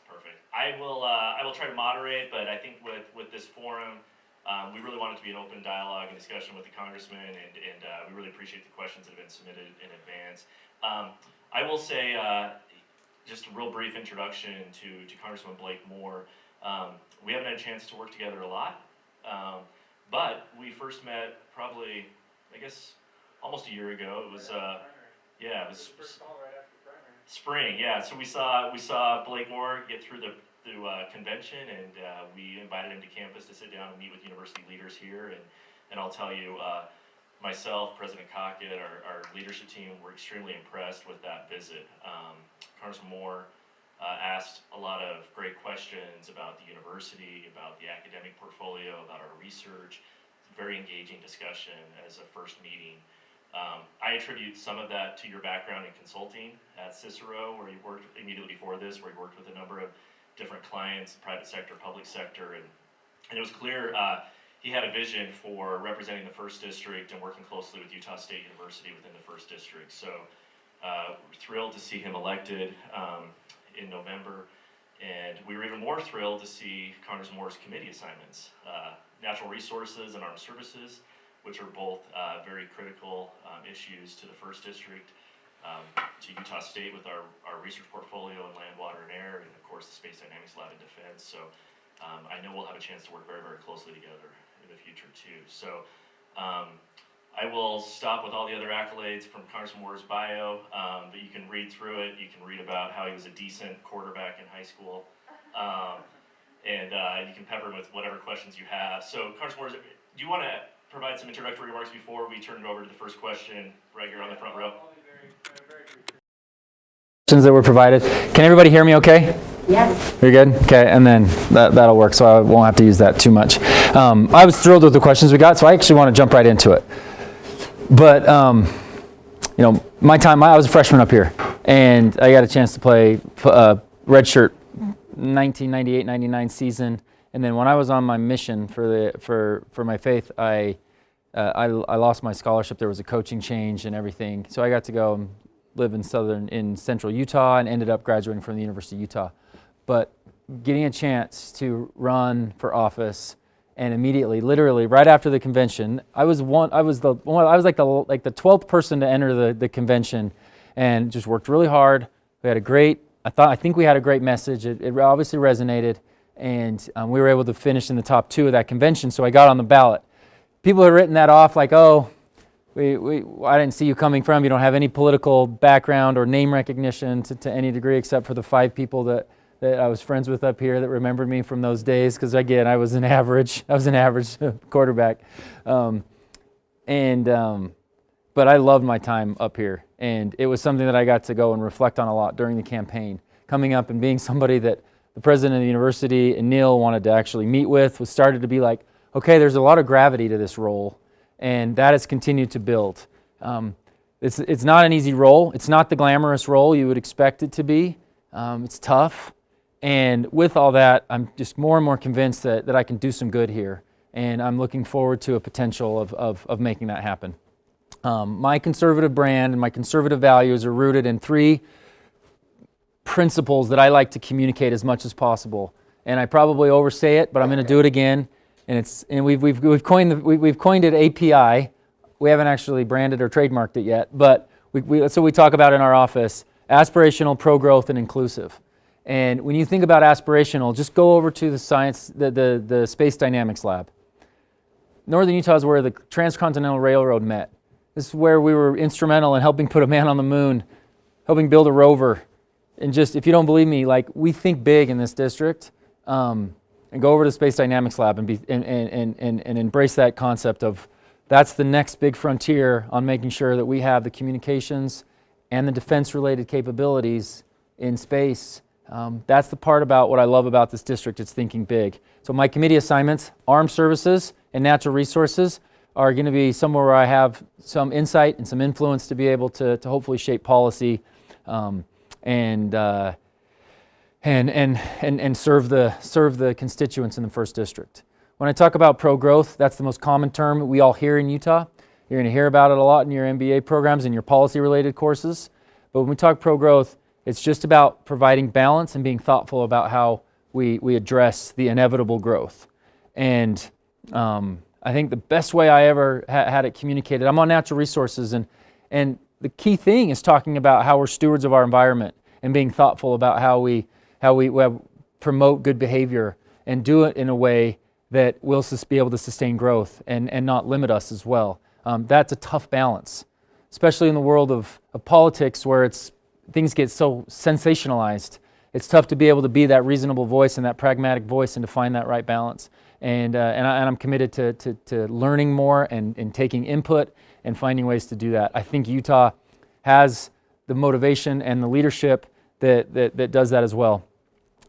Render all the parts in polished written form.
Perfect. I will try to moderate, but I think with this forum, we really want it to be an open dialogue and discussion with the congressman, and we really appreciate the questions that have been submitted in advance. I will say, just a real brief introduction to Congressman Blake Moore. We haven't had a chance to work together a lot, but we first met probably, I guess, almost a year ago. It was, yeah, it was spring. Yeah, so we saw Blake Moore get through the convention, and we invited him to campus to sit down and meet with university leaders here. And I'll tell you, myself, President Cockett, our leadership team, were extremely impressed with that visit. Congressman Moore asked a lot of great questions about the university, about the academic portfolio, about our research. Very engaging discussion as a first meeting. I attribute some of that to your background in consulting at Cicero, where you worked immediately before this, where you worked with a number of different clients, private sector, public sector, and it was clear he had a vision for representing the 1st District and working closely with Utah State University within the 1st District. So we're thrilled to see him elected in November, and we were even more thrilled to see Congressman Moore's committee assignments, natural resources and armed services, which are both very critical issues to the 1st District, to Utah State with our research portfolio in land, water, and air, and of course the Space Dynamics Lab in defense. So I know we'll have a chance to work very, very closely together in the future too. So I will stop with all the other accolades from Congressman Moore's bio, but you can read through it. You can read about how he was a decent quarterback in high school, and you can pepper him with whatever questions you have. So Congressman Moore, do you want to provide some introductory remarks before we turn it over to the first question right here on the front row? Questions that were provided. Can everybody hear me okay? Yes. You're good? Okay, and then that'll work, so I won't have to use that too much. I was thrilled with the questions we got, so I actually want to jump right into it. But, you know, I was a freshman up here, and I got a chance to play redshirt 1998-99 season. And then when I was on my mission for my faith, I lost my scholarship. There was a coaching change and everything, so I got to go and live in central Utah and ended up graduating from the University of Utah. But getting a chance to run for office, and immediately, literally right after the convention, I was like the 12th person to enter the convention, and just worked really hard. We had I think we had a great message. It obviously resonated. And we were able to finish in the top 2 of that convention, so I got on the ballot. People had written that off like, oh, I didn't see you coming from, you don't have any political background or name recognition to any degree, except for the 5 people that I was friends with up here that remembered me from those days, because again, I was an average quarterback. But I loved my time up here, and it was something that I got to go and reflect on a lot during the campaign. Coming up and being somebody that the president of the university and Neil wanted to actually meet with, was started to be like, okay, there's a lot of gravity to this role, and that has continued to build. It's not an easy role. It's not the glamorous role you would expect it to be. It's tough, and with all that, I'm just more and more convinced that I can do some good here, and I'm looking forward to a potential of making that happen. My conservative brand and my conservative values are rooted in 3 principles that I like to communicate as much as possible, and I probably oversay it, but I'm going to do it again. And we've coined it API. We haven't actually branded or trademarked it yet, but that's what we talk about in our office: aspirational, pro-growth, and inclusive. And when you think about aspirational, just go over to the Space Dynamics Lab. Northern Utah is where the Transcontinental Railroad met. This is where we were instrumental in helping put a man on the moon, helping build a rover. And just, if you don't believe me, like, we think big in this district, and go over to the Space Dynamics Lab and embrace that concept of that's the next big frontier on making sure that we have the communications and the defense-related capabilities in space. That's the part about what I love about this district. It's thinking big. So my committee assignments, armed services and natural resources, are going to be somewhere where I have some insight and some influence to be able to hopefully shape policy. And serve the constituents in the 1st District. When I talk about pro-growth, that's the most common term we all hear in Utah. You're going to hear about it a lot in your MBA programs and your policy-related courses. But when we talk pro-growth, It's just about providing balance and being thoughtful about how we address the inevitable growth. And I think the best way I ever had it communicated, I'm on natural resources, and the key thing is talking about how we're stewards of our environment and being thoughtful about how we promote good behavior and do it in a way that will be able to sustain growth and not limit us as well. That's a tough balance, especially in the world of politics where things get so sensationalized. It's tough to be able to be that reasonable voice and that pragmatic voice and to find that right balance. And I'm committed to learning more and taking input and finding ways to do that. I think Utah has the motivation and the leadership that does that as well.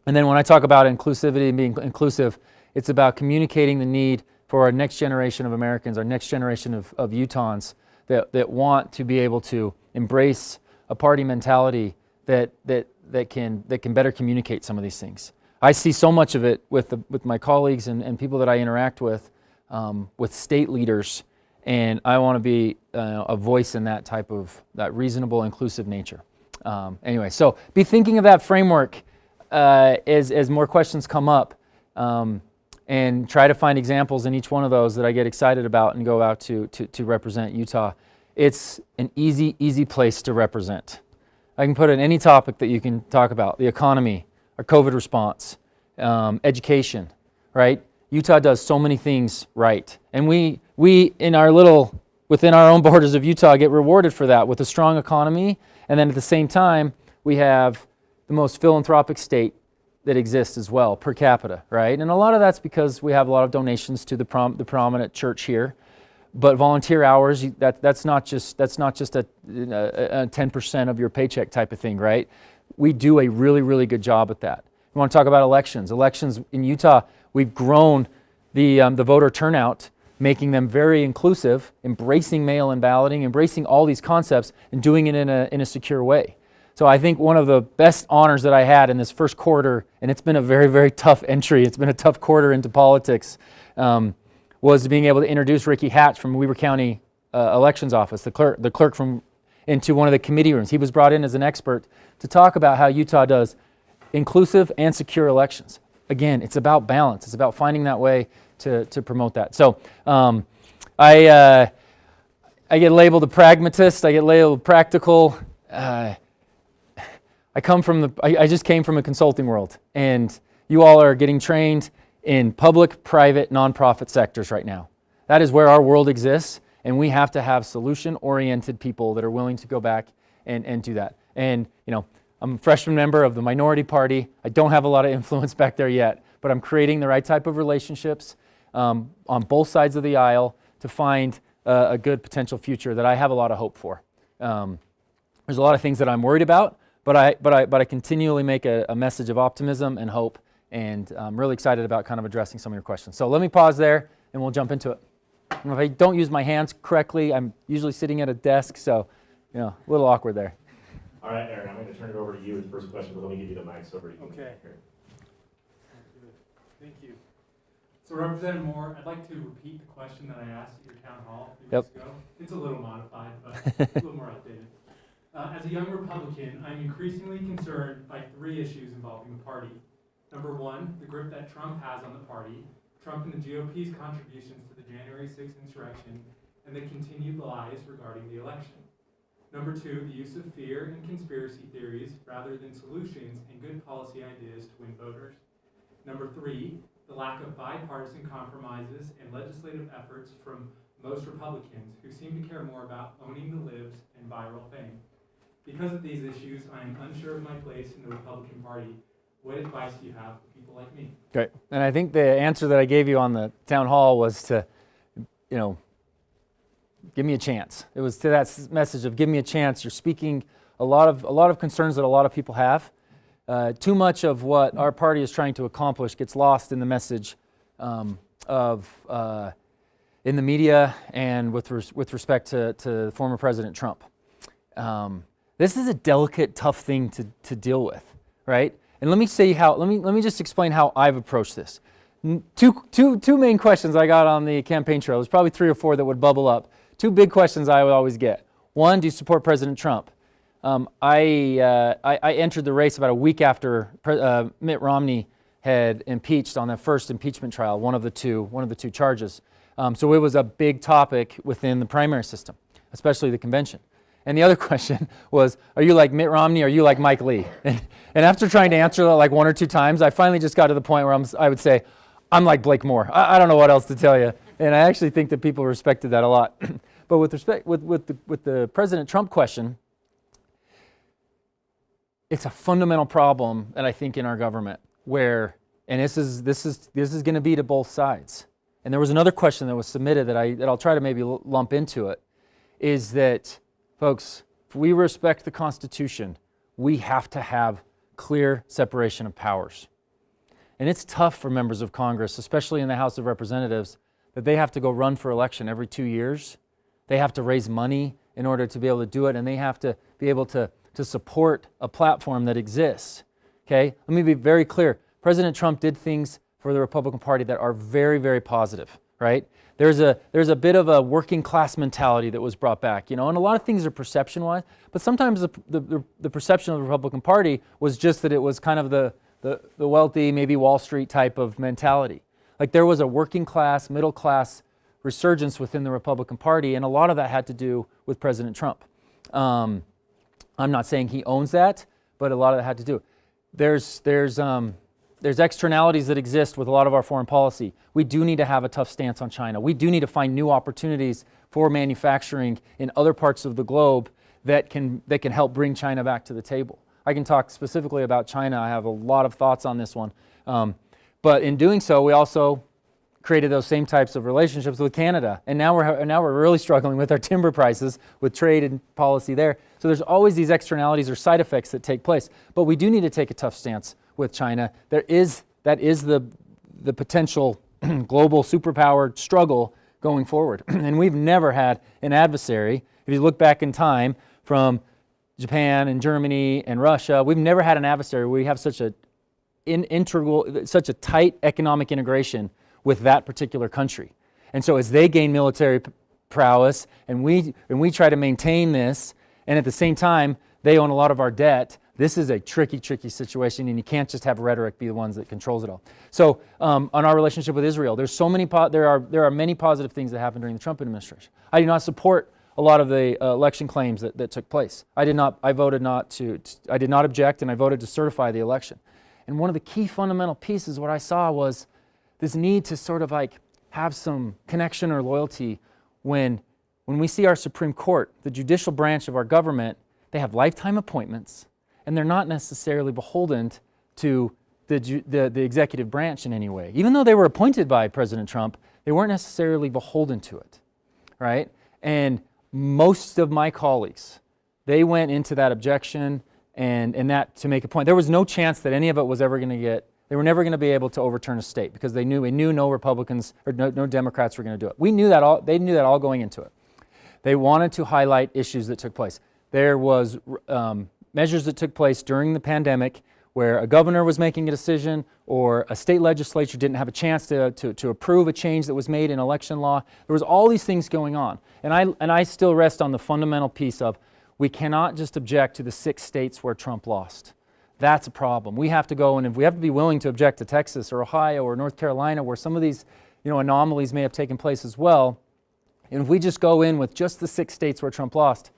And then when I talk about inclusivity and being inclusive, it's about communicating the need for our next generation of Americans, our next generation of Utahns that want to be able to embrace a party mentality that can better communicate some of these things. I see so much of it with my colleagues and people that I interact with state leaders, and I want to be a voice in that type of that reasonable, inclusive nature. Anyway, so be thinking of that framework as more questions come up, and try to find examples in each one of those that I get excited about and go out to represent Utah. It's an easy place to represent. I can put in any topic that you can talk about: the economy, our COVID response, education, right? Utah does so many things right. And we in our within our own borders of Utah get rewarded for that with a strong economy. And then at the same time, we have the most philanthropic state that exists as well per capita, right? And a lot of that's because we have a lot of donations to the prominent church here. But volunteer hours, that's not just a 10% of your paycheck type of thing, right? We do a really good job at that. We want to talk about elections. Elections in Utah, we've grown the voter turnout, making them very inclusive, embracing mail-in balloting, embracing all these concepts, and doing it in a secure way. So I think one of the best honors that I had in this first quarter, and it's been a very tough entry, it's been a tough quarter into politics, was being able to introduce Ricky Hatch from Weber County Elections Office, the clerk into one of the committee rooms. He was brought in as an expert to talk about how Utah does inclusive and secure elections. Again, it's about balance. It's about finding that way to promote that. So I get labeled a pragmatist. I get labeled practical. I just came from a consulting world, and you all are getting trained in public, private, nonprofit sectors right now. That is where our world exists, and we have to have solution-oriented people that are willing to go back and do that. And I'm a freshman member of the minority party. I don't have a lot of influence back there yet, but I'm creating the right type of relationships on both sides of the aisle to find a good potential future that I have a lot of hope for. There's a lot of things that I'm worried about, but I continually make a message of optimism and hope, and I'm really excited about kind of addressing some of your questions. So let me pause there, and we'll jump into it. If I don't use my hands correctly, I'm usually sitting at a desk, so a little awkward there. All right, Aaron, I'm going to turn it over to you with the first question, but let me give you the mic so everybody can Okay. hear. Thank you. So Representative Moore, I'd like to repeat the question that I asked at your town hall a few weeks ago. It's a little modified, but a little more updated. As a young Republican, I'm increasingly concerned by three issues involving the party. Number one, the grip that Trump has on the party, Trump and the GOP's contributions to the January 6th insurrection, and the continued lies regarding the election. Number two, the use of fear and conspiracy theories rather than solutions and good policy ideas to win voters. Number three, the lack of bipartisan compromises and legislative efforts from most Republicans who seem to care more about owning the libs and viral fame. Because of these issues, I am unsure of my place in the Republican Party. What advice do you have for people like me? Great. And I think the answer that I gave you on the town hall was to, give me a chance. It was to that message of give me a chance. You're speaking a lot of concerns that a lot of people have. Too much of what our party is trying to accomplish gets lost in the message in the media and with respect to former President Trump. This is a delicate, tough thing to deal with, right? And let me just explain how I've approached this. Two main questions I got on the campaign trail. There's probably three or four that would bubble up. Two big questions I would always get. One, do you support President Trump? I entered the race about a week after Mitt Romney had impeached on the first impeachment trial, one of the two charges. So it was a big topic within the primary system, especially the convention. And the other question was, are you like Mitt Romney or are you like Mike Lee? And after trying to answer that like one or two times, I finally just got to the point where I would say, I'm like Blake Moore. I don't know what else to tell you. And I actually think that people respected that a lot. But with the President Trump question, it's a fundamental problem that I think in our government where, and this is going to be to both sides. And there was another question that was submitted that I'll try to maybe lump into it, is that, folks, if we respect the Constitution, we have to have clear separation of powers. And it's tough for members of Congress, especially in the House of Representatives, that they have to go run for election every 2 years. They have to raise money in order to be able to do it, and they have to be able to support a platform that exists. Okay? Let me be very clear. President Trump did things for the Republican Party that are very, very positive, right? There's a bit of a working class mentality that was brought back, and a lot of things are perception-wise, but sometimes the perception of the Republican Party was just that it was kind of the wealthy, maybe Wall Street type of mentality. Like there was a working class, middle class resurgence within the Republican Party, and a lot of that had to do with President Trump. I'm not saying he owns that, but a lot of that had to do. There's externalities that exist with a lot of our foreign policy. We do need to have a tough stance on China. We do need to find new opportunities for manufacturing in other parts of the globe that can help bring China back to the table. I can talk specifically about China. I have a lot of thoughts on this one. But in doing so, we also created those same types of relationships with Canada. And now we're really struggling with our timber prices, with trade and policy there. So there's always these externalities or side effects that take place. But we do need to take a tough stance with China. That is the potential global superpower struggle going forward. And we've never had an adversary. If you look back in time from Japan and Germany and Russia, we've never had an adversary where we have such a tight economic integration with that particular country. And so as they gain military prowess and we try to maintain this, and at the same time they own a lot of our debt, this is a tricky situation, and you can't just have rhetoric be the ones that controls it all. So on our relationship with Israel, there are many positive things that happened during the Trump administration. I do not support a lot of the election claims that took place. I did not object, and I voted to certify the election. And one of the key fundamental pieces, what I saw was this need to sort of like have some connection or loyalty when we see our Supreme Court, the judicial branch of our government, they have lifetime appointments, and they're not necessarily beholden to the executive branch in any way. Even though they were appointed by President Trump, they weren't necessarily beholden to it, right? And most of my colleagues, they went into that objection and that to make a point. There was no chance that any of it was ever going to they were never going to be able to overturn a state because they knew no Republicans or no Democrats were going to do it. They knew that all going into it. They wanted to highlight issues that took place. There was measures that took place during the pandemic where a governor was making a decision or a state legislature didn't have a chance to approve a change that was made in election law. There was all these things going on. And I still rest on the fundamental piece of we cannot just object to the 6 states where Trump lost. That's a problem. We have to go, and if we have to be willing to object to Texas or Ohio or North Carolina where some of these anomalies may have taken place as well, and if we just go in with just the 6 states where Trump lost,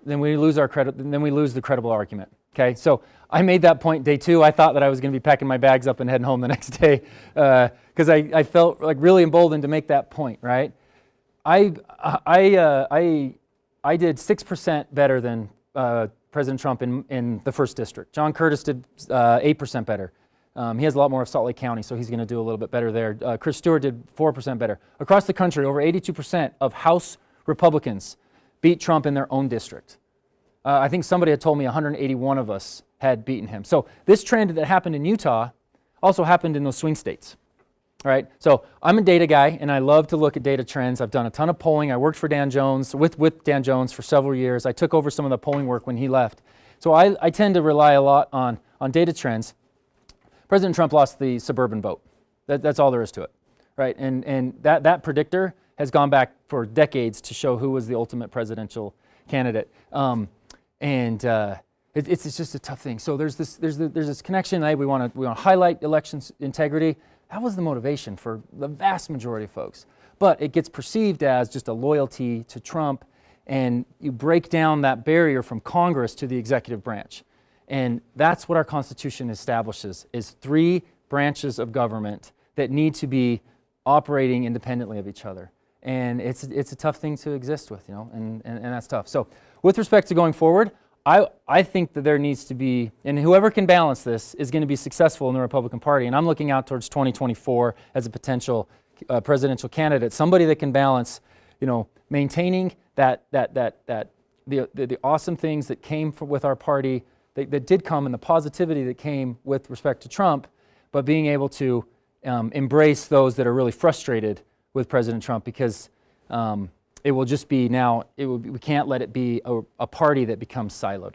then we lose the credible argument. Okay, so I made that point day 2. I thought that I was going to be packing my bags up and heading home the next day because I felt like really emboldened to make that point. Right? I did 6% better than President Trump in the 1st district. John Curtis did 8% better. He has a lot more of Salt Lake County, so he's going to do a little bit better there. Chris Stewart did 4% better. Across the country, over 82% of House Republicans beat Trump in their own district. I think somebody had told me 181 of us had beaten him. So this trend that happened in Utah also happened in those swing states. All right, so I'm a data guy, and I love to look at data trends. I've done a ton of polling. I worked for Dan Jones, with Dan Jones for several years. I took over some of the polling work when he left. So I tend to rely a lot on data trends. President Trump lost the suburban vote. That's all there is to it, right? And that predictor has gone back for decades to show who was the ultimate presidential candidate. And it's just a tough thing. So there's this connection. We want to highlight elections integrity. That was the motivation for the vast majority of folks. But it gets perceived as just a loyalty to Trump, and you break down that barrier from Congress to the executive branch. And that's what our Constitution establishes, is 3 branches of government that need to be operating independently of each other. And it's a tough thing to exist with, and that's tough. So with respect to going forward, I think that there needs to be, and whoever can balance this is going to be successful in the Republican Party. And I'm looking out towards 2024 as a potential presidential candidate, somebody that can balance, maintaining the awesome things that came with our party, that did come, and the positivity that came with respect to Trump, but being able to embrace those that are really frustrated with President Trump, because it will just be now, we can't let it be a party that becomes siloed.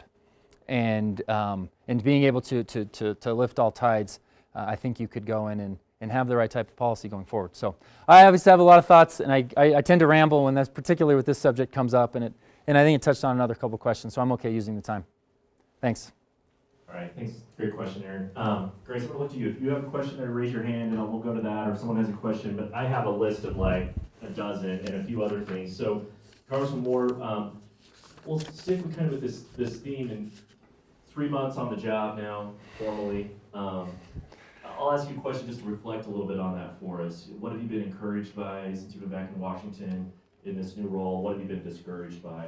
And being able to lift all tides, I think you could go in and have the right type of policy going forward. So I obviously have a lot of thoughts, and I tend to ramble when that's, particularly with this subject, comes up, and I think it touched on another couple questions, so I'm okay using the time. Thanks. All right, thanks. Great question, Aaron. Grace, I'm going to look to you. If you have a question, then raise your hand, and we'll go to that, or if someone has a question. But I have a list of like a dozen and a few other things. So, Congressman Moore, we'll stick with kind of with this theme. And 3 months on the job now, formally. I'll ask you a question just to reflect a little bit on that for us. What have you been encouraged by since you've been back in Washington in this new role? What have you been discouraged by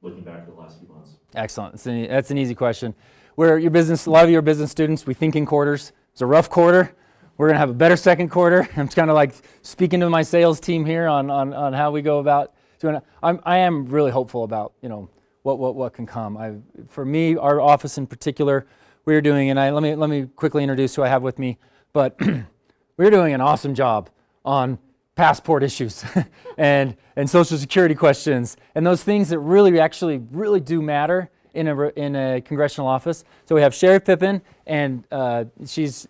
looking back at the last few months? Excellent. That's an easy question. A lot of your business students, we think in quarters. It's a rough quarter. We're going to have a better second quarter. I'm kind of like speaking to my sales team here on how we go about doing it. I am really hopeful about, what can come. For me, our office in particular, we're doing, and let me quickly introduce who I have with me, but we're doing an awesome job on passport issues and Social Security questions and those things that really do matter in a congressional office. So we have Sherry Pippin, and she's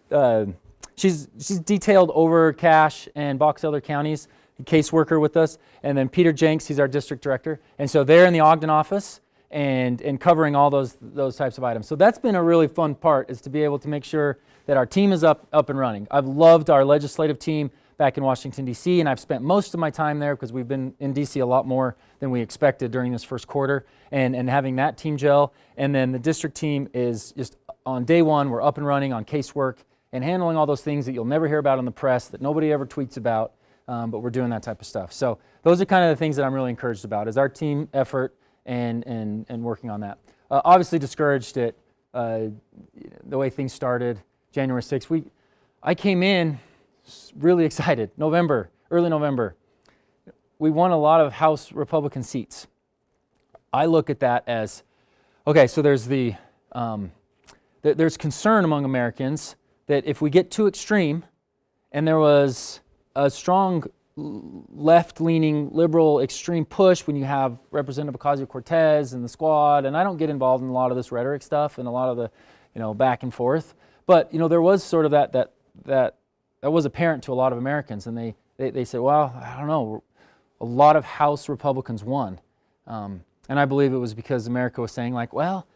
detailed over Cache and Box Elder counties, a caseworker with us, and then Peter Jenks, he's our district director, and so they're in the Ogden office and covering all those types of items. So that's been a really fun part, is to be able to make sure that our team is up and running. I've loved our legislative team back in Washington, D.C., and I've spent most of my time there because we've been in D.C. a lot more than we expected during this first quarter, and having that team gel. And then the district team is just on day one, we're up and running on casework and handling all those things that you'll never hear about in the press, that nobody ever tweets about, but we're doing that type of stuff. So those are kind of the things that I'm really encouraged about, is our team effort and working on that. Obviously discouraged at the way things started January 6th. I came in really excited. Early November. We won a lot of House Republican seats. I look at that as, okay, so there's there's concern among Americans that if we get too extreme, and there was a strong left-leaning liberal extreme push when you have Representative Ocasio-Cortez and the squad, and I don't get involved in a lot of this rhetoric stuff and a lot of the back and forth, but there was sort of that was apparent to a lot of Americans, and they said, well, I don't know, a lot of House Republicans won, and I believe it was because America was saying like, well,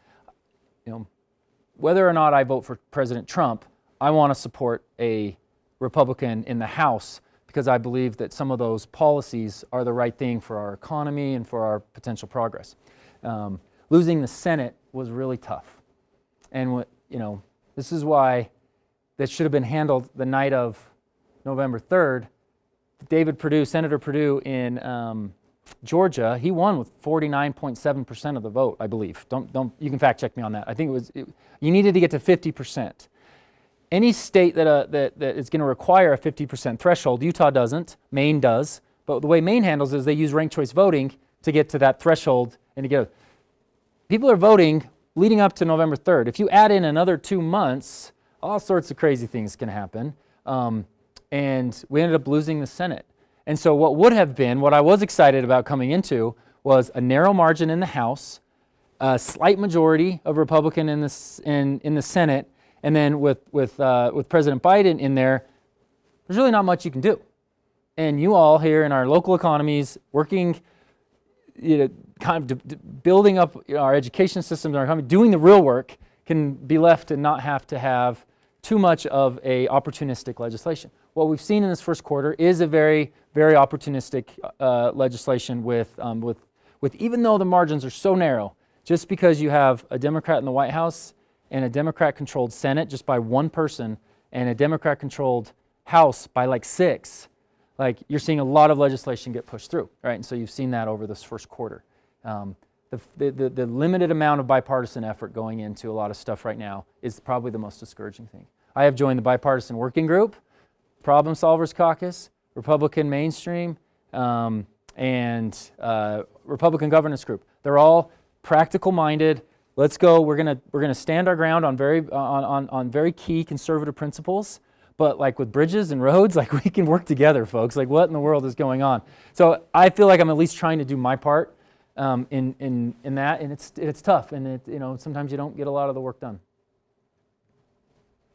whether or not I vote for President Trump, I want to support a Republican in the House, because I believe that some of those policies are the right thing for our economy and for our potential progress. Losing the Senate was really tough, and this is why that should have been handled the night of November 3rd. Senator Perdue in Georgia, he won with 49.7% of the vote, I believe. You can fact check me on that. I think you needed to get to 50%. Any state that is going to require a 50% threshold, Utah doesn't, Maine does, but the way Maine handles it is they use ranked choice voting to get to that threshold and to get. People are voting leading up to November 3rd. If you add in another 2 months, all sorts of crazy things can happen, and we ended up losing the Senate. And so what I was excited about coming into, was a narrow margin in the House, a slight majority of Republican in the Senate, and then with President Biden in there, there's really not much you can do. And you all here in our local economies, working, kind kind of building up our education systems, doing the real work, can be left to not have to have too much of a opportunistic legislation. What we've seen in this first quarter is a very, very opportunistic legislation with even though the margins are so narrow, just because you have a Democrat in the White House and a Democrat-controlled Senate just by one person and a Democrat-controlled House by like 6, like you're seeing a lot of legislation get pushed through, right? And so you've seen that over this first quarter. The limited amount of bipartisan effort going into a lot of stuff right now is probably the most discouraging thing. I have joined the Bipartisan Working Group, Problem Solvers Caucus, Republican Mainstream, and Republican Governance Group. They're all practical-minded. Let's go. We're gonna stand our ground on very key conservative principles. But like with bridges and roads, like we can work together, folks. Like what in the world is going on? So I feel like I'm at least trying to do my part in that, and it's tough, and sometimes you don't get a lot of the work done.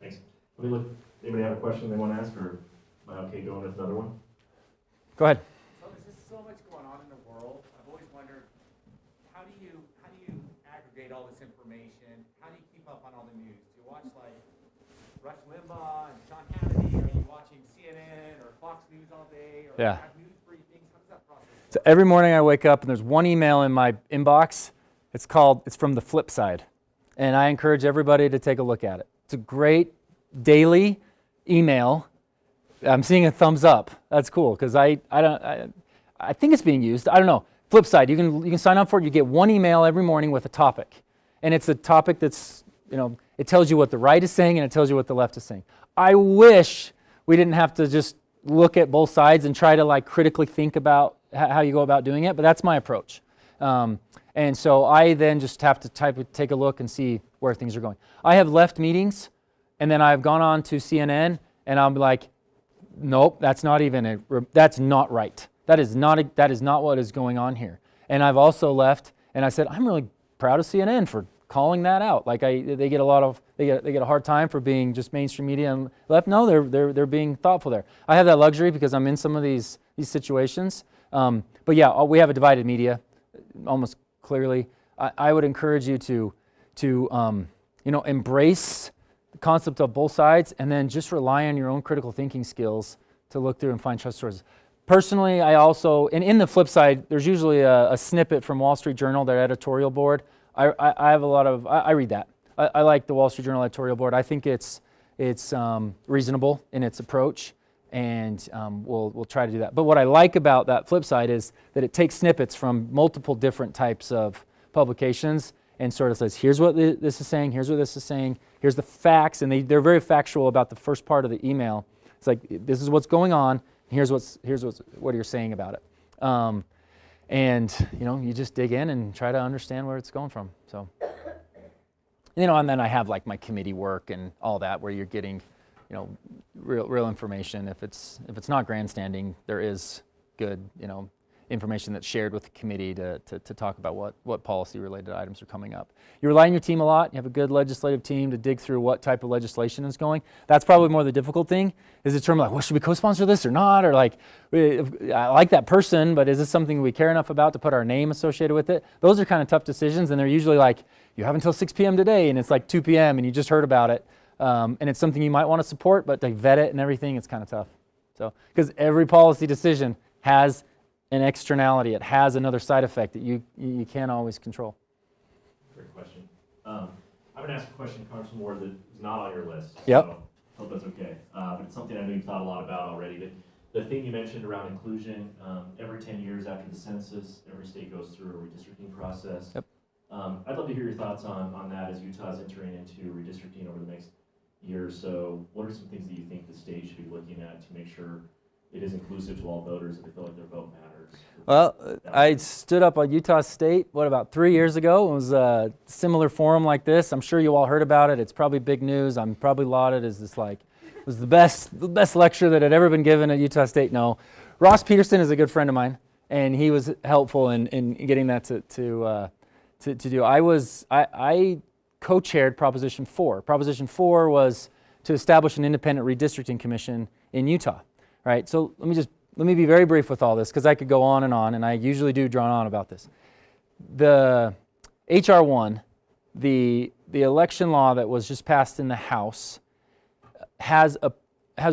Thanks. Let me look. Anybody have a question they want to ask, or am I okay going with another one? Go ahead. So there's just so much going on in the world. I've always wondered, how do you aggregate all this information? How do you keep up on all the news? Do you watch like Rush Limbaugh and Sean Hannity? Are you watching CNN or Fox News all day? Or Yeah. have news briefings? How does that process? So every morning I wake up and there's one email in my inbox. It's from the Flip Side, and I encourage everybody to take a look at it. It's a great daily email. I'm seeing a thumbs up. That's cool because I think it's being used. I don't know. Flip Side, you can sign up for it. You get one email every morning with a topic, and it's a topic that's it tells you what the right is saying and it tells you what the left is saying. I wish we didn't have to just look at both sides and try to like critically think about how you go about doing it, but that's my approach. And so I then just have to take a look and see where things are going. I have left meetings and then I've gone on to CNN and I'm like, nope, that's not right. That is not what is going on here. And I've also left and I said, I'm really proud of CNN for calling that out. Like they get a hard time for being just mainstream media and left. No, they're being thoughtful there. I have that luxury because I'm in some of these situations. But yeah, we have a divided media, almost clearly. I would encourage you to embrace the concept of both sides and then just rely on your own critical thinking skills to look through and find trust sources. Personally, I also, and in the Flip Side, there's usually a snippet from Wall Street Journal, their editorial board. I have I read that. I like the Wall Street Journal editorial board. I think it's reasonable in its approach, and we'll try to do that. But what I like about that Flip Side is that it takes snippets from multiple different types of publications and sort of says, here's what this is saying, here's what this is saying, here's the facts, and they're very factual about the first part of the email. It's like, this is what's going on, here's what you're saying about it. And you just dig in and try to understand where it's going from. So, and then I have like my committee work and all that, where you're getting, real information. If it's not grandstanding, there is good, information that's shared with the committee to talk about what policy-related items are coming up. You rely on your team a lot. You have a good legislative team to dig through what type of legislation is going. That's probably more the difficult thing, is determine like, well, should we co-sponsor this or not? Or like, I like that person, but is this something we care enough about to put our name associated with it? Those are kind of tough decisions, and they're usually like, you have until 6 p.m. today, and it's like 2 p.m., and you just heard about it. And it's something you might want to support, but to vet it and everything, it's kind of tough. So, because every policy decision has an externality, it has another side effect that you can't always control. Great question. I'm going to ask a question, Congressman Ward, that is not on your list. Yep. So hope that's okay. But it's something I know you've thought a lot about already. But the thing you mentioned around inclusion, every 10 years after the census, every state goes through a redistricting process. Yep. I'd love to hear your thoughts on that as Utah's entering into redistricting over the next year or so. What are some things that you think the state should be looking at to make sure it is inclusive to all voters, and they feel like their vote matters? Well, I stood up on Utah State, about 3 years ago. It was a similar forum like this. I'm sure you all heard about it. It's probably big news. I'm probably lauded as this it was the best lecture that had ever been given at Utah State. No, Ross Peterson is a good friend of mine, and he was helpful in getting that to do. I co-chaired Proposition 4. Proposition 4 was to establish an independent redistricting commission in Utah. Right, so let me be very brief with all this, because I could go on, and I usually do drone on about this. the HR 1, the election law that was just passed in the House, has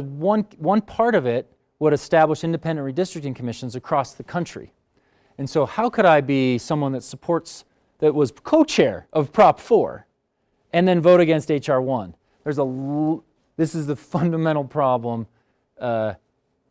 one part of it would establish independent redistricting commissions across the country. And so how could I be someone that was co-chair of Prop 4 and then vote against HR 1? This is the fundamental problem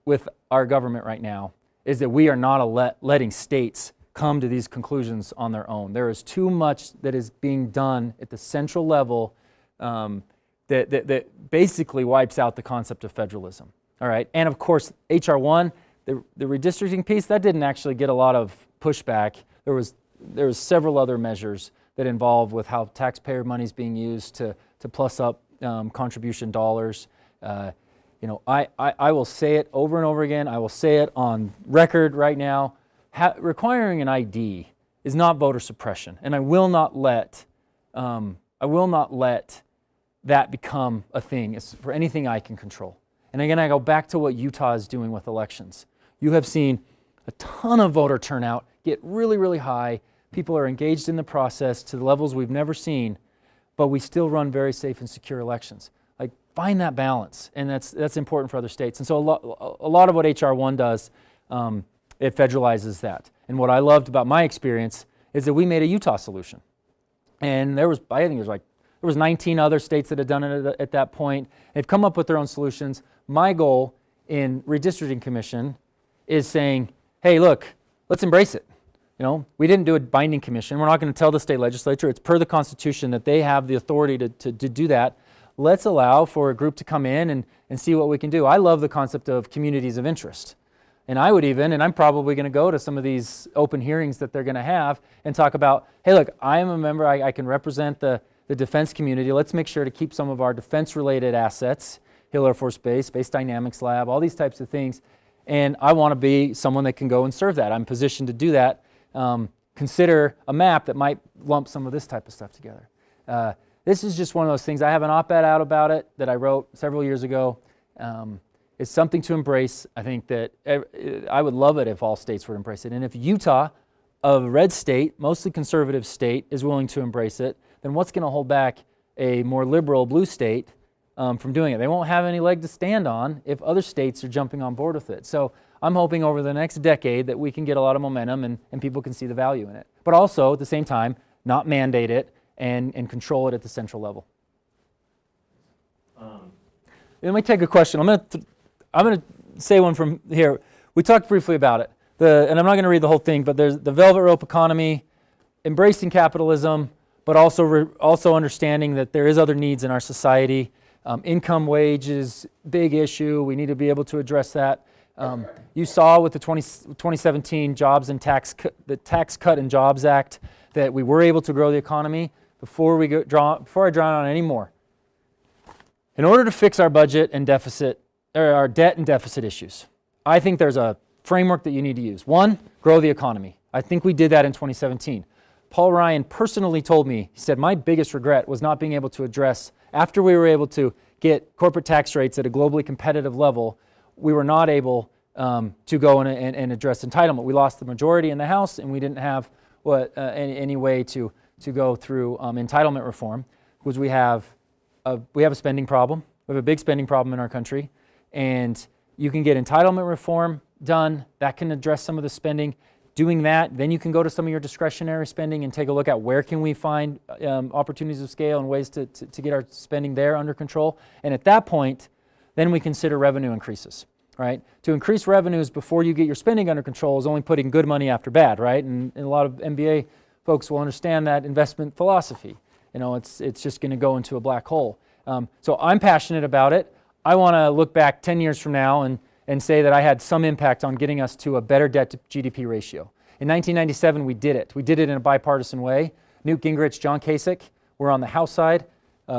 with our government right now, is that we are not letting states come to these conclusions on their own. There is too much that is being done at the central level that basically wipes out the concept of federalism. All right, and of course, HR 1, the redistricting piece, that didn't actually get a lot of pushback. There was several other measures that involve with how taxpayer money is being used to plus up contribution dollars. I will say it over and over again. I will say it on record right now. Requiring an ID is not voter suppression, and I will not let that become a thing. It's for anything I can control. And again, I go back to what Utah is doing with elections. You have seen a ton of voter turnout get really, really high. People are engaged in the process to the levels we've never seen, but we still run very safe and secure elections. Like, find that balance, and that's important for other states. And so a lot of what HR 1 does, it federalizes that. And what I loved about my experience is that we made a Utah solution. And there was 19 other states that had done it at that point. They've come up with their own solutions. My goal in Redistricting Commission is saying, hey, look, let's embrace it. We didn't do a binding commission. We're not going to tell the state legislature. It's per the Constitution that they have the authority to do that. Let's allow for a group to come in and see what we can do. I love the concept of communities of interest. And I'm probably going to go to some of these open hearings that they're going to have and talk about, hey, look, I am a member. I can represent the defense community. Let's make sure to keep some of our defense-related assets, Hill Air Force Base, Space Dynamics Lab, all these types of things. And I want to be someone that can go and serve that. I'm positioned to do that. Consider a map that might lump some of this type of stuff together. This is just one of those things. I have an op-ed out about it that I wrote several years ago. It's something to embrace. I think that I would love it if all states would embrace it. And if Utah, a red state, mostly conservative state, is willing to embrace it, then what's going to hold back a more liberal blue state from doing it? They won't have any leg to stand on if other states are jumping on board with it. So I'm hoping over the next decade that we can get a lot of momentum and people can see the value in it. But also, at the same time, not mandate it and control it at the central level. Let me take a question. I'm going to say one from here. We talked briefly about it. And I'm not going to read the whole thing, but there's the velvet rope economy, embracing capitalism, but also understanding that there is other needs in our society. Income wage is a big issue. We need to be able to address that. You saw with the 2017 the Tax Cut and Jobs Act that we were able to grow the economy. Before I draw on any more, in order to fix our budget and deficit, or our debt and deficit issues, I think there's a framework that you need to use. One, grow the economy. I think we did that in 2017. Paul Ryan personally told me, he said, my biggest regret was not being able to address, after we were able to get corporate tax rates at a globally competitive level, we were not able to go and address entitlement. We lost the majority in the House, and we didn't have any way to go through entitlement reform, because we have a spending problem. We have a big spending problem in our country, and you can get entitlement reform done. That can address some of the spending. Doing that, then you can go to some of your discretionary spending and take a look at where can we find opportunities of scale and ways to get our spending there under control. And at that point, then we consider revenue increases, right? To increase revenues before you get your spending under control is only putting good money after bad, right? And a lot of MBA folks will understand that investment philosophy. It's just going to go into a black hole. So I'm passionate about it. I want to look back 10 years from now and say that I had some impact on getting us to a better debt to GDP ratio. In 1997, we did it. We did it in a bipartisan way. Newt Gingrich, John Kasich were on the House side.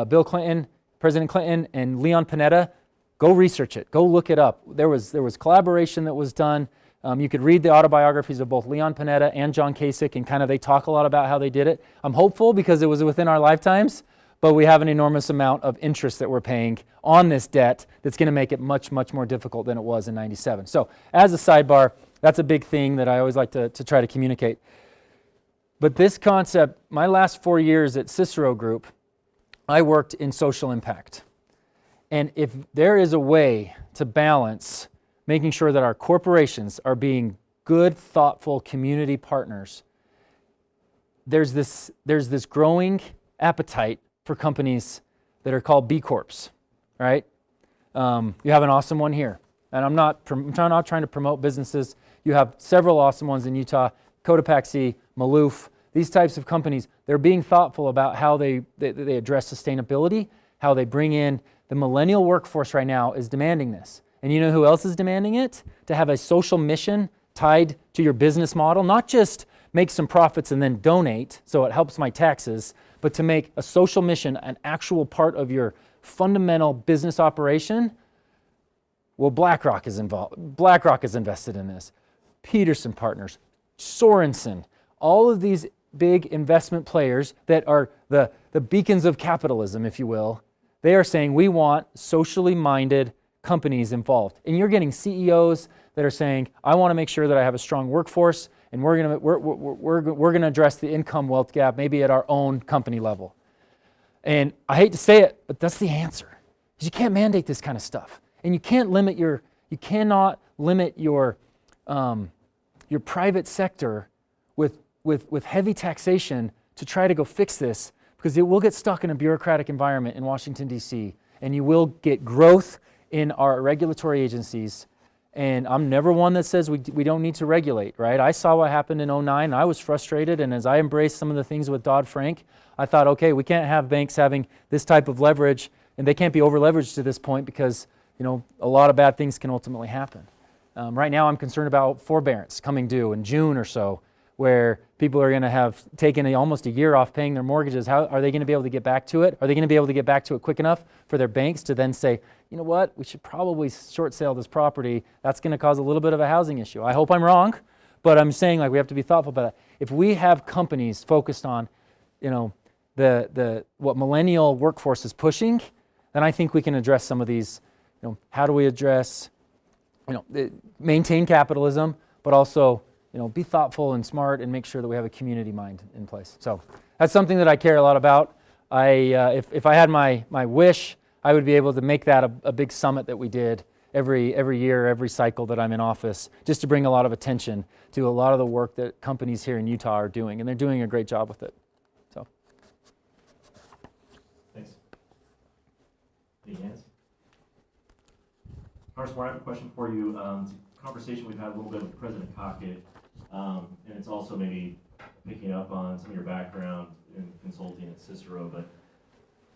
Bill Clinton, President Clinton, and Leon Panetta. Go research it. Go look it up. There was collaboration that was done. You could read the autobiographies of both Leon Panetta and John Kasich, and they talk a lot about how they did it. I'm hopeful because it was within our lifetimes, but we have an enormous amount of interest that we're paying on this debt that's going to make it much, much more difficult than it was in 97. So as a sidebar, that's a big thing that I always like to try to communicate. But this concept, my last 4 years at Cicero Group, I worked in social impact. And if there is a way to balance making sure that our corporations are being good, thoughtful community partners, there's this growing appetite for companies that are called B Corps, right? You have an awesome one here. And I'm not trying to promote businesses. You have several awesome ones in Utah, Cotopaxi, Maloof, these types of companies. They're being thoughtful about how they address sustainability, how they bring in the millennial workforce right now is demanding this. And you know who else is demanding it? To have a social mission tied to your business model, not just make some profits and then donate so it helps my taxes, but to make a social mission an actual part of your fundamental business operation. Well, BlackRock is involved. BlackRock is invested in this. Peterson Partners, Sorensen, all of these big investment players that are the beacons of capitalism, if you will, they are saying we want socially minded companies involved. And you're getting CEOs that are saying, I want to make sure that I have a strong workforce, and we're going to address the income wealth gap maybe at our own company level. And I hate to say it, but that's the answer. Because you can't mandate this kind of stuff. And you cannot limit your private sector with heavy taxation to try to go fix this, because it will get stuck in a bureaucratic environment in Washington, D.C., and you will get growth in our regulatory agencies. And I'm never one that says we don't need to regulate, right? I saw what happened in 2009. I was frustrated, and as I embraced some of the things with Dodd-Frank, I thought, okay, we can't have banks having this type of leverage, and they can't be over-leveraged to this point because, a lot of bad things can ultimately happen. Right now, I'm concerned about forbearance coming due in June or so, where people are going to have taken almost a year off paying their mortgages. How are they going to be able to get back to it? Are they going to be able to get back to it quick enough for their banks to then say, you know what, we should probably short sale this property. That's going to cause a little bit of a housing issue. I hope I'm wrong, but I'm saying we have to be thoughtful about that. If we have companies focused on, what millennial workforce is pushing, then I think we can address some of these. How do we address, maintain capitalism, but also, be thoughtful and smart and make sure that we have a community mind in place. So that's something that I care a lot about. If I had my wish, I would be able to make that a big summit that we did every year, every cycle that I'm in office, just to bring a lot of attention to a lot of the work that companies here in Utah are doing, and they're doing a great job with it. So, thanks. Any hands? Congressman, I have a question for you. It's a conversation we've had a little bit with President Cockett, and it's also maybe picking up on some of your background in consulting at Cicero, but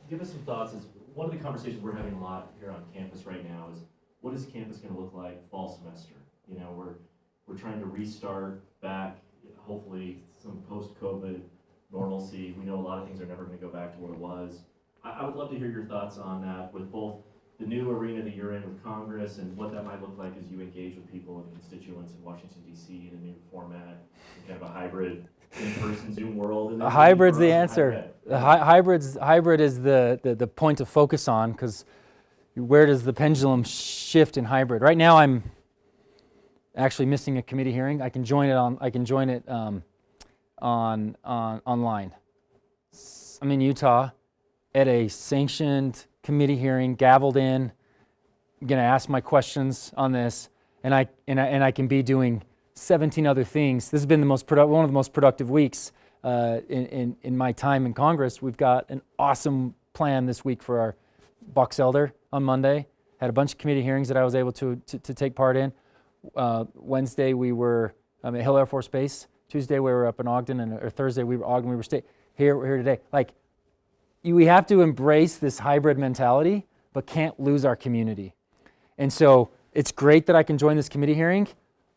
give us some thoughts. One of the conversations we're having a lot here on campus right now is, what is campus going to look like fall semester? We're trying to restart back, hopefully some post-COVID normalcy. We know a lot of things are never going to go back to what it was. I would love to hear your thoughts on that, with both the new arena that you're in with Congress and what that might look like as you engage with people and constituents in Washington, D.C. in a new format, kind of a hybrid in-person Zoom world. A hybrid's the answer. Hybrid is the point to focus on, because where does the pendulum shift in hybrid? Right now, I'm actually missing a committee hearing. I can join it online. I'm in Utah at a sanctioned committee hearing, gavelled in. I'm going to ask my questions on this, and I can be doing 17 other things. This has been one of the most productive weeks in my time in Congress. We've got an awesome plan this week for our Box Elder on Monday. Had a bunch of committee hearings that I was able to take part in. Wednesday we were at Hill Air Force Base. Tuesday we were up in Ogden, or Thursday we were Ogden. We were here today. We have to embrace this hybrid mentality, but can't lose our community. And so it's great that I can join this committee hearing,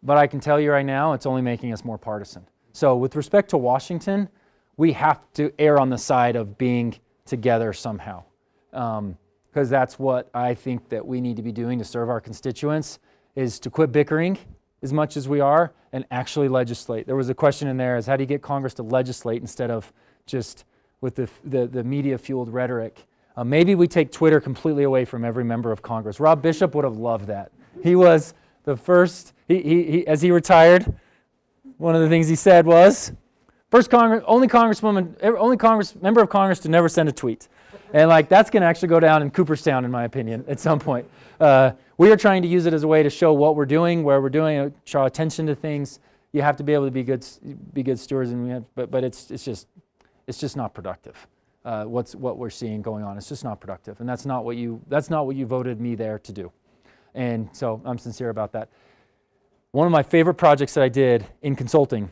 but I can tell you right now, it's only making us more partisan. So with respect to Washington, we have to err on the side of being together somehow, because that's what I think that we need to be doing to serve our constituents, is to quit bickering as much as we are and actually legislate. There was a question in there, is how do you get Congress to legislate instead of just with the media-fueled rhetoric? Maybe we take Twitter completely away from every member of Congress. Rob Bishop would have loved that. He was the first, he as he retired, one of the things he said was, only member of Congress to never send a tweet. And like that's going to actually go down in Cooperstown, in my opinion, at some point. We are trying to use it as a way to show what we're doing, where we're doing it, draw attention to things. You have to be able to be good stewards, and but it's just not productive. What we're seeing going on, it's just not productive, and that's not what you voted me there to do. And so I'm sincere about that. One of my favorite projects that I did in consulting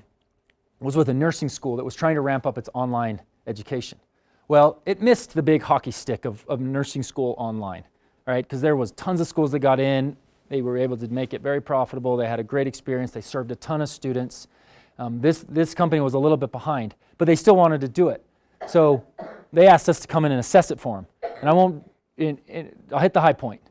was with a nursing school that was trying to ramp up its online education. Well, it missed the big hockey stick of nursing school online, right? Because there was tons of schools that got in. They were able to make it very profitable. They had a great experience. They served a ton of students. This company was a little bit behind, but they still wanted to do it. So they asked us to come in and assess it for them. And I'll hit the high point.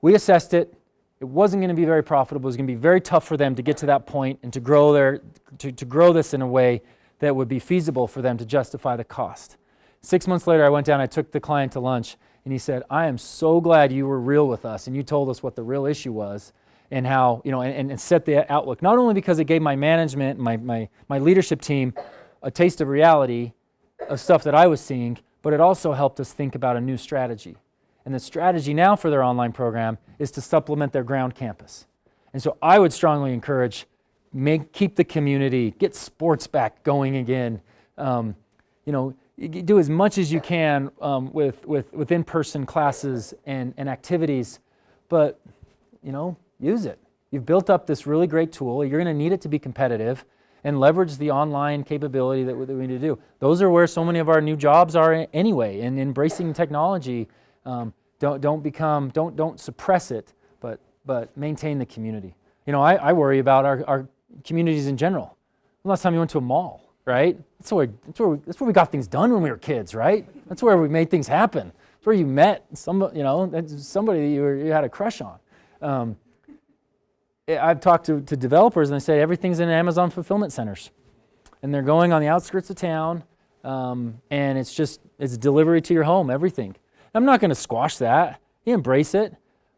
We assessed it. It wasn't going to be very profitable. It was going to be very tough for them to get to that point and to grow to grow this in a way that would be feasible for them to justify the cost. 6 months later, I went down, I took the client to lunch, and he said, I am so glad you were real with us and you told us what the real issue was and how, and set the outlook. Not only because it gave my management, my leadership team a taste of reality of stuff that I was seeing, but it also helped us think about a new strategy. And the strategy now for their online program is to supplement their ground campus. And so I would strongly encourage, keep the community, get sports back going again. Do as much as you can with in-person classes and activities, but use it. You've built up this really great tool. You're going to need it to be competitive and leverage the online capability that we need to do. Those are where so many of our new jobs are anyway. And embracing technology, don't suppress it, but maintain the community. I worry about our communities in general. The last time you went to a mall, right? That's where we got things done when we were kids, right? That's where we made things happen. That's where you met somebody that you had a crush on. I've talked to developers and they say everything's in Amazon fulfillment centers, and they're going on the outskirts of town, and it's delivery to your home, everything. I'm not going to squash that. You embrace it,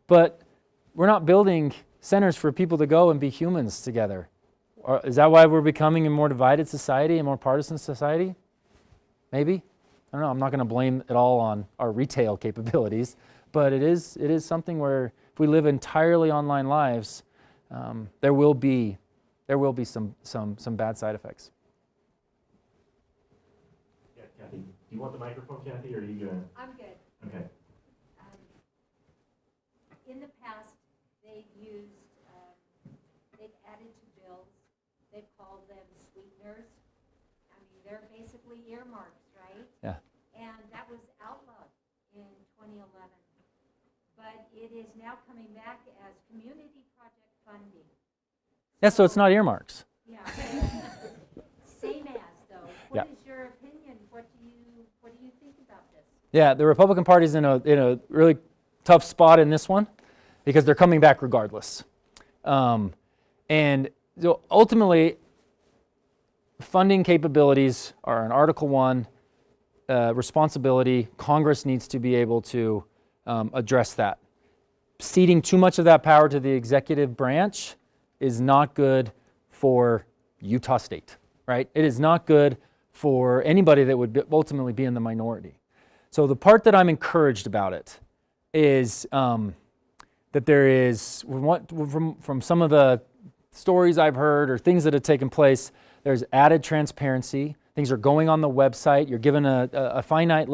but we're not building centers for people to go and be humans together. Is that why we're becoming a more divided society, a more partisan society? Maybe. I don't know. I'm not going to blame it all on our retail capabilities, but it is something where if we live entirely online lives, there will be some bad side effects. Yeah, Kathy, do you want the microphone, Kathy, or are you good? I'm good. Okay. In the past, they've added to bills. They've called them sweeteners. I mean, they're basically earmarks, right? Yeah. And that was outlawed in 2011. But it is now coming back as community project funding. Yeah, so it's not earmarks. Yeah. Same as, though. Yeah. What is your opinion? What do you think about this? Yeah, the Republican Party's in a really tough spot in this one because they're coming back regardless. And so ultimately, funding capabilities are an Article 1 responsibility. Congress needs to be able to address that. Ceding too much of that power to the executive branch is not good for Utah State, right? It is not good for anybody that would ultimately be in the minority. So the part that I'm encouraged about it is that there is, from some of the stories I've heard or things that have taken place, there's added transparency. Things are going on the website. You're given a finite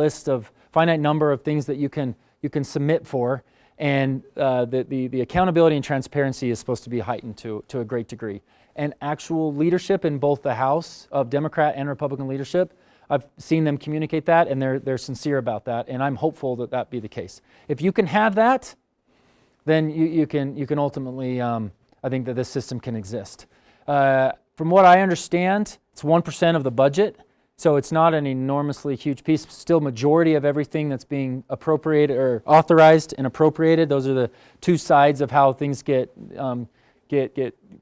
number of things that you can submit for, and the accountability and transparency is supposed to be heightened to a great degree. And actual leadership in both the House of Democrat and Republican leadership, I've seen them communicate that, and they're sincere about that, and I'm hopeful that be the case. If you can have that, then you can ultimately, I think that this system can exist. From what I understand, it's 1% of the budget, so it's not an enormously huge piece. Still, majority of everything that's being appropriated or authorized and appropriated, those are the two sides of how things get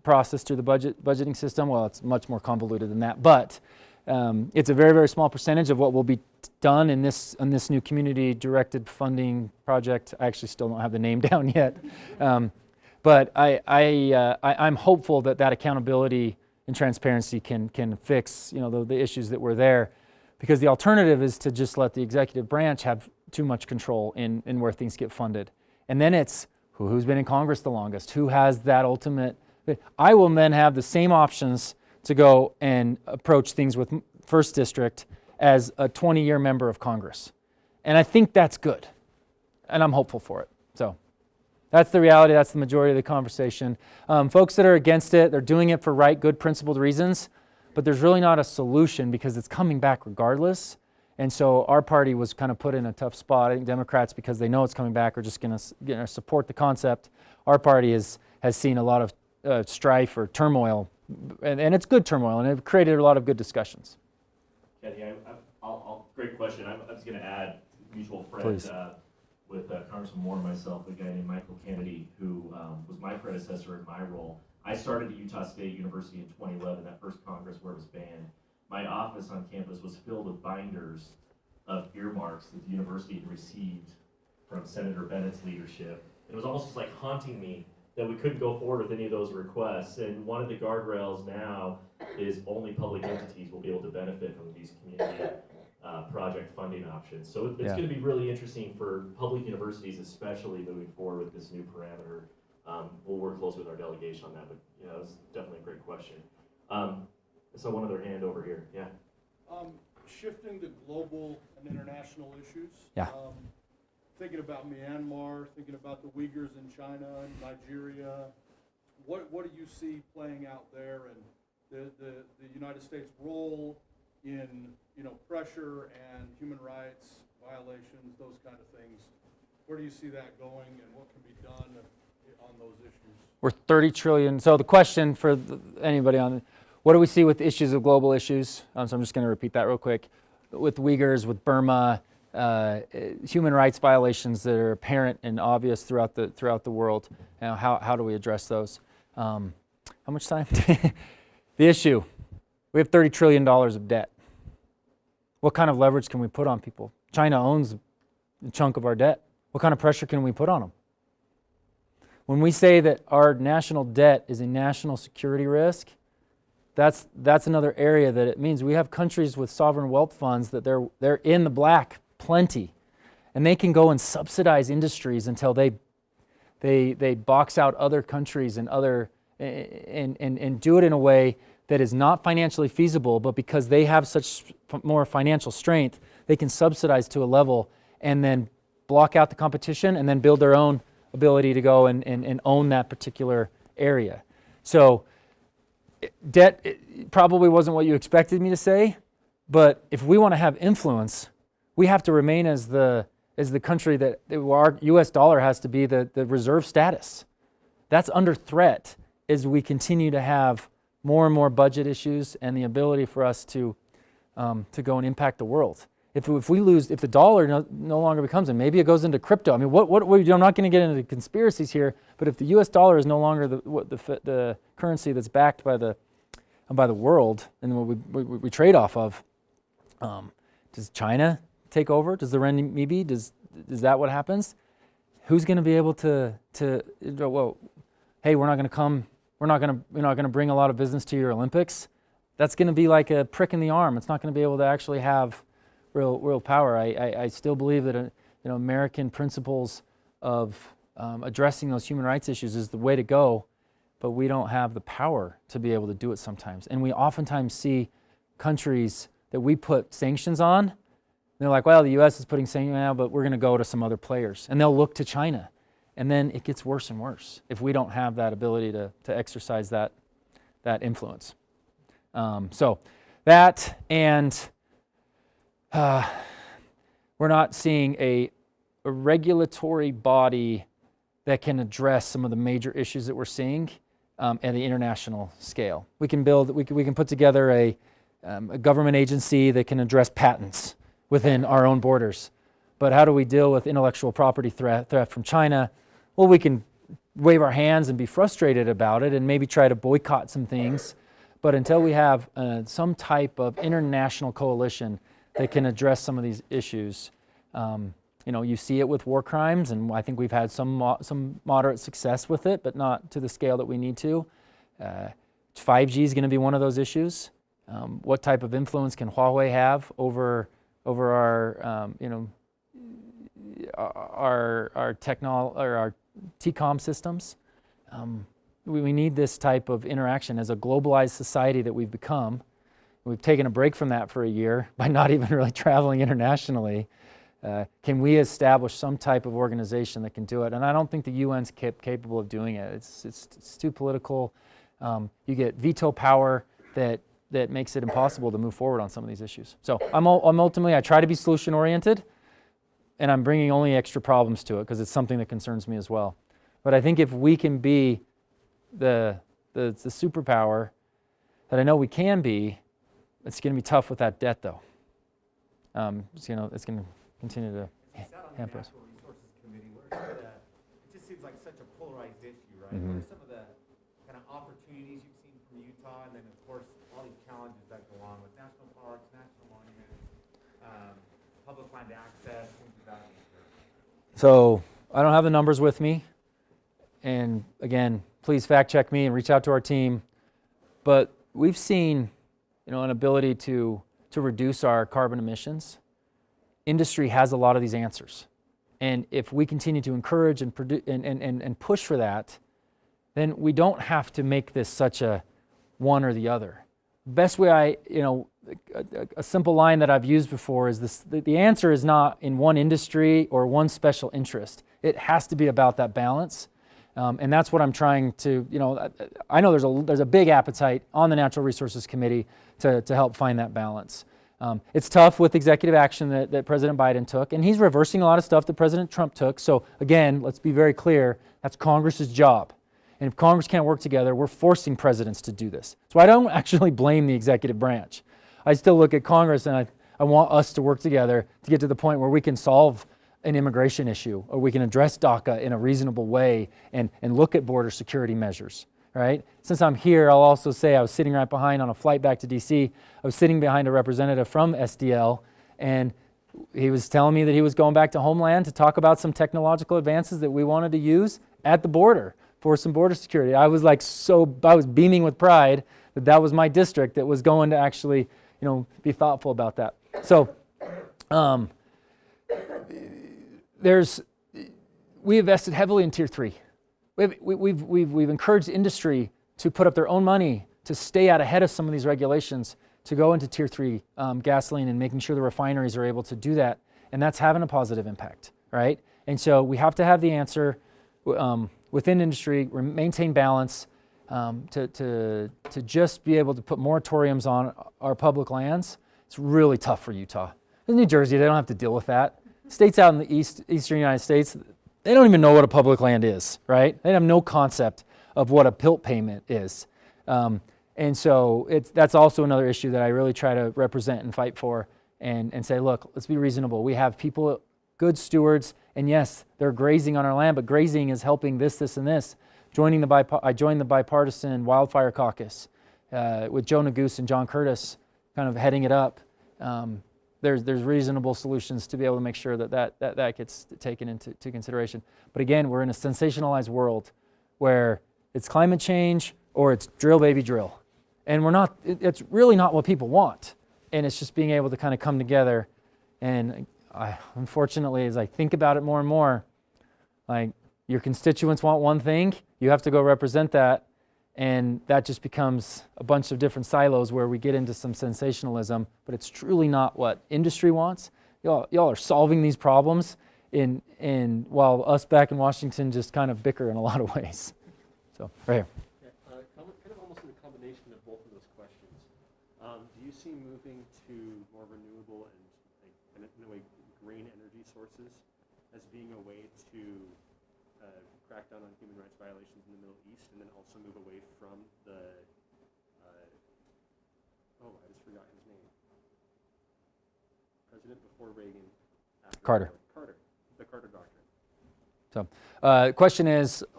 processed through the budgeting system. Well, it's much more convoluted than that, but it's a very, very small percentage of what will be done in this new community-directed funding project. I actually still don't have the name down yet, but I'm hopeful that accountability and transparency can fix, the issues that were there. Because the alternative is to just let the executive branch have too much control in where things get funded. And then it's who's been in Congress the longest, who has that ultimate. I will then have the same options to go and approach things with First District as a 20-year member of Congress. And I think that's good. And I'm hopeful for it. So that's the reality. That's the majority of the conversation. Folks that are against it, they're doing it for right, good, principled reasons. But there's really not a solution because it's coming back regardless. And so our party was kind of put in a tough spot. I think Democrats, because they know it's coming back, are just going to support the concept. Our party has seen a lot of strife or turmoil, and it's good turmoil, and it created a lot of good discussions. Kathy, great question. I was going to add mutual friend with Congressman Moore and myself, a guy named Michael Kennedy, who was my predecessor in my role. I started at Utah State University in 2011, that first Congress where it was banned. My office on campus was filled with binders of earmarks that the university had received from Senator Bennett's leadership. It was almost like haunting me that we couldn't go forward with any of those requests. And one of the guardrails now is only public entities will be able to benefit from these community project funding options. So it's going to be really interesting for public universities, especially moving forward with this new parameter. We'll work closely with our delegation on that, but it's definitely a great question. So one other hand over here, yeah. Shifting to global and international issues. Yeah. Thinking about Myanmar, thinking about the Uyghurs in China and Nigeria. What do you see playing out there, and the United States' role in pressure and human rights violations, those kind of things? Where do you see that going, and what can be done on those issues? We're 30 trillion. So the question for anybody on, what do we see with issues of global issues? So I'm just going to repeat that real quick. With Uyghurs, with Burma, human rights violations that are apparent and obvious throughout the world. How do we address those? How much time? The issue, we have $30 trillion of debt. What kind of leverage can we put on people? China owns a chunk of our debt. What kind of pressure can we put on them? When we say that our national debt is a national security risk, that's another area that it means we have countries with sovereign wealth funds that they're in the black plenty, and they can go and subsidize industries until they box out other countries and do it in a way that is not financially feasible, but because they have such more financial strength, they can subsidize to a level and then block out the competition and then build their own ability to go and own that particular area. So debt probably wasn't what you expected me to say, but if we want to have influence, we have to remain as the country that our U.S. dollar has to be the reserve status. That's under threat as we continue to have more and more budget issues and the ability for us to go and impact the world. If the dollar no longer becomes, and maybe it goes into crypto. I mean, I'm not going to get into conspiracies here, but if the U.S. dollar is no longer the currency that's backed by the world and what we trade off of, does China take over? Does the renminbi? Is that what happens? Who's going to be able to well, hey, we're not going to come. We're not going to bring a lot of business to your Olympics. That's going to be like a prick in the arm. It's not going to be able to actually have real power. I still believe that American principles of addressing those human rights issues is the way to go, but we don't have the power to be able to do it sometimes. And we oftentimes see countries that we put sanctions on, and they're like, well, the U.S. is putting sanctions now, but we're going to go to some other players. And they'll look to China. And then it gets worse and worse if we don't have that ability to exercise that influence. So that, and we're not seeing a regulatory body that can address some of the major issues that we're seeing at the international scale. We can put together a government agency that can address patents within our own borders. But how do we deal with intellectual property threat from China? Well, we can wave our hands and be frustrated about it and maybe try to boycott some things. But until we have some type of international coalition that can address some of these issues, you see it with war crimes, and I think we've had some moderate success with it, but not to the scale that we need to. 5G is going to be one of those issues. What type of influence can Huawei have over our our TCOM systems? We need this type of interaction as a globalized society that we've become. We've taken a break from that for a year by not even really traveling internationally. Can we establish some type of organization that can do it? And I don't think the UN's capable of doing it. It's too political. You get veto power that makes it impossible to move forward on some of these issues. So I'm ultimately, I try to be solution oriented, and I'm bringing only extra problems to it because it's something that concerns me as well. But I think if we can be the superpower that I know we can be, it's going to be tough with that debt, though. It's going to continue to hamper us. Natural Resources Committee, it just seems like such a polarized issue, right? Mm-hmm. What are some of the kind of opportunities you've seen from Utah, and then of course all these challenges that go along with national parks, national monuments, public land access, things of that nature? So I don't have the numbers with me, and again, please fact check me and reach out to our team. But we've seen, an ability to reduce our carbon emissions. Industry has a lot of these answers, and if we continue to encourage and push for that, then we don't have to make this such a one or the other. Best way a simple line that I've used before is this: the answer is not in one industry or one special interest. It has to be about that balance. And that's what I'm trying to, I know there's a big appetite on the Natural Resources Committee to help find that balance. It's tough with executive action that President Biden took, and he's reversing a lot of stuff that President Trump took. So again, let's be very clear, that's Congress's job. And if Congress can't work together, we're forcing presidents to do this. So I don't actually blame the executive branch. I still look at Congress and I want us to work together to get to the point where we can solve an immigration issue, or we can address DACA in a reasonable way and look at border security measures, right? Since I'm here, I'll also say I was sitting right behind on a flight back to DC. I was sitting behind a representative from SDL, and he was telling me that he was going back to Homeland to talk about some technological advances that we wanted to use at the border for some border security. I was I was beaming with pride that was my district that was going to actually, be thoughtful about that. So, we invested heavily in Tier 3. We've encouraged industry to put up their own money to stay out ahead of some of these regulations, to go into Tier 3 gasoline and making sure the refineries are able to do that. And that's having a positive impact, right? And so we have to have the answer within industry, maintain balance, to just be able to put moratoriums on our public lands. It's really tough for Utah. In New Jersey, they don't have to deal with that. States out in the eastern United States, they don't even know what a public land is, right? They have no concept of what a PILT payment is. And so that's also another issue that I really try to represent and fight for and say, look, let's be reasonable. We have people, good stewards, and yes, they're grazing on our land, but grazing is helping this, and this. I joined the bipartisan wildfire caucus with Joe Neguse and John Curtis kind of heading it up. There's reasonable solutions to be able to make sure that gets taken into consideration. But again, we're in a sensationalized world where it's climate change or it's drill baby drill. And it's really not what people want. And it's just being able to kind of come together. And unfortunately, as I think about it more and more, your constituents want one thing, you have to go represent that. And that just becomes a bunch of different silos where we get into some sensationalism, but it's truly not what industry wants. Y'all are solving these problems while us back in Washington just kind of bicker in a lot of ways. So, right here. Yeah, kind of almost in a combination of both of those questions. Do you see moving to more renewable and in a way green energy sources as being a way to crack down on human rights violations in the Middle East, and then also move away from the, I just forgot his name. President before Reagan. Carter. The Carter Doctrine. So,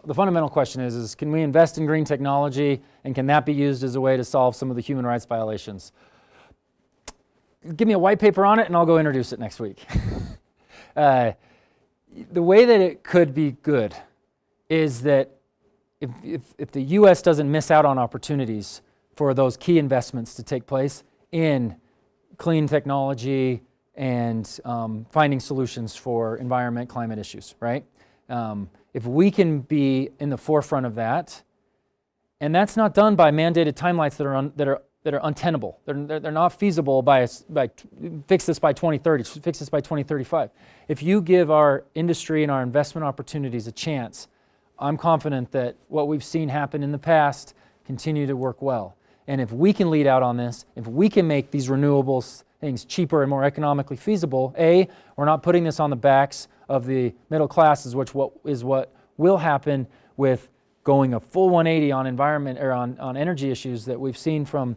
the fundamental question is can we invest in green technology, and can that be used as a way to solve some of the human rights violations? Give me a white paper on it, and I'll go introduce it next week. The way that it could be good is that if the U.S. doesn't miss out on opportunities for those key investments to take place in clean technology and finding solutions for environment, climate issues, right? If we can be in the forefront of that, and that's not done by mandated timelines that are untenable. They're not feasible by fix this by 2030, fix this by 2035. If you give our industry and our investment opportunities a chance, I'm confident that what we've seen happen in the past continue to work well. And if we can lead out on this, if we can make these renewables things cheaper and more economically feasible, we're not putting this on the backs of the middle classes, which is what will happen with going a full 180 on environment or on energy issues that we've seen from